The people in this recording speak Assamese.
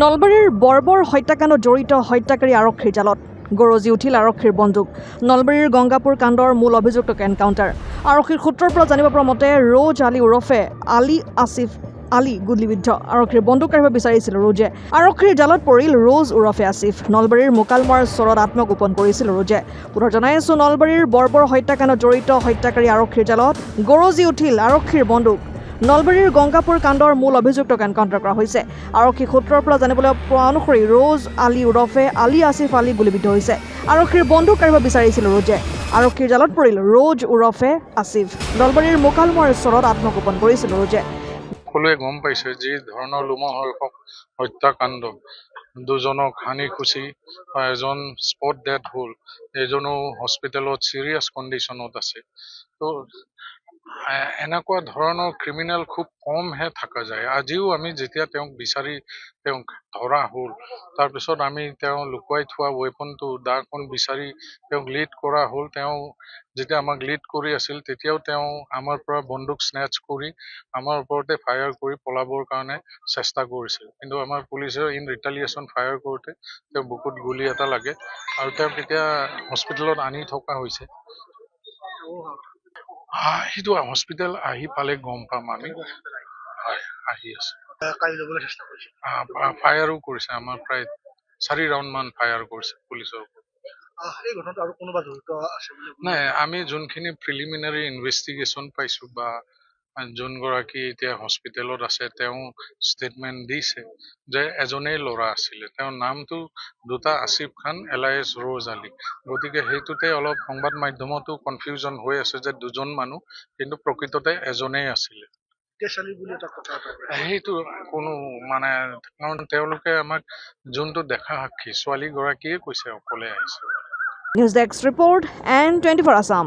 নলবাৰীৰ বৰ্বৰ হত্যাকাণ্ডত জড়িত হত্যাকাৰী আৰক্ষীৰ জালত গৰজি উঠিল আৰক্ষীৰ বন্দুক। নলবাৰীৰ গংগাপুৰ কাণ্ডৰ মূল অভিযুক্তক এনকাউণ্টাৰ। আৰক্ষীৰ সূত্ৰৰ পৰা জানিব পৰা মতে ৰোজ আলী ওৰফে আলী আসিফ আলী গুলীবিদ্ধ। আৰক্ষীৰ বন্দুক কাঢ়িব বিচাৰিছিল ৰোজে। আৰক্ষীৰ জালত পৰিল ৰোজ ওৰফে আসিফ। নলবাৰীৰ মোকালমাৰ চৰত আত্মগোপন কৰিছিল ৰোজে। পুনৰ জনাই আছো, নলবাৰীৰ বৰ্বৰ হত্যাকাণ্ডত জড়িত হত্যাকাৰী আৰক্ষীৰ জালত গৰজি উঠিল আৰক্ষীৰ বন্দুক। নলবাৰীৰ গংগাপুৰ কাণ্ডৰ মূল অভিযুক্তক এনকাউণ্টাৰ কৰা হৈছে। আৰক্ষী সূত্ৰৰ পৰা জানিবলৈ পোৱা অনুসৰি ৰোজ আলী ওৰফে আলী আসিফ আলী গুলীবিদ্ধ হৈছে। আৰক্ষীৰ বন্দুক কাঢ়িব বিচাৰিছিল ৰোজে। আৰক্ষীৰ জালত পৰিল ৰোজ ওৰফে আসিফ। নলবাৰীৰ মোকালমাৰ চৰত আত্মগোপন কৰিছিল ৰোজে। সকলোৱে গম পাইছে যি ধৰণৰ লোমহৰ্ষক হত্যাকাণ্ড, দুজনক হানি খুচি এজন স্পট ডেড হ'ল, এজনো হস্পিটেলত চিৰিয়াছ কণ্ডিশ্যনত আছে। তো এনেকুৱা ধৰণৰ ক্ৰিমিনেল খুব কমহে থকা যায়। আজিও আমি যেতিয়া তেওঁক বিচাৰি তেওঁক ধৰা হ'ল, তাৰপিছত আমি তেওঁ লুকুৱাই থোৱা ৱেপনটো দাখন বিচাৰি তেওঁক লিড কৰা হ'ল। তেওঁ যেতিয়া আমাক লিড কৰি আছিল তেতিয়াও তেওঁ আমাৰ পৰা বন্দুক স্নেচ কৰি আমাৰ ওপৰতে ফায়াৰ কৰি পলাবৰ কাৰণে চেষ্টা কৰিছিল। কিন্তু আমাৰ পুলিচে ইন ৰিটালিয়েশ্যন ফায়াৰ কৰোঁতে তেওঁ বুকুত গুলি এটা লাগে আৰু তেওঁক এতিয়া হস্পিটেলত আনি থকা হৈছে। সেইটো হস্পিটেল আহি পালে গম পাম আমি। আহি আছে, ফায়াৰো কৰিছে। আমাৰ প্ৰায় 4 ৰাউণ্ড মান ফায়াৰ কৰিছে পুলিচৰ ওপৰত। নাই, আমি যোনখিনি প্ৰিলিমিনাৰী ইনভেষ্টিগেশ্যন পাইছো বা যোনগৰাকী এতিয়া হস্পিটেলত আছে তেওঁ ষ্টেটমেণ্ট দিছে যে এজনেই ল'ৰা আছিলে। তেওঁৰ নামটো দুটা আসিফ খান এলায়েছ ৰোজ আলী। গতিকে সেইটোতে অলপ সংবাদ মাধ্যমতো কনফিউজন হৈ আছে যে দুজন মানুহ, কিন্তু প্ৰকৃততে এজনেই আছিলে। সেইটো কোনো মানে, কাৰণ তেওঁলোকে আমাক যোনটো দেখা সাক্ষী ছোৱালীগৰাকীয়ে কৈছে অকলে আহিছে। News desk report N24 Assam.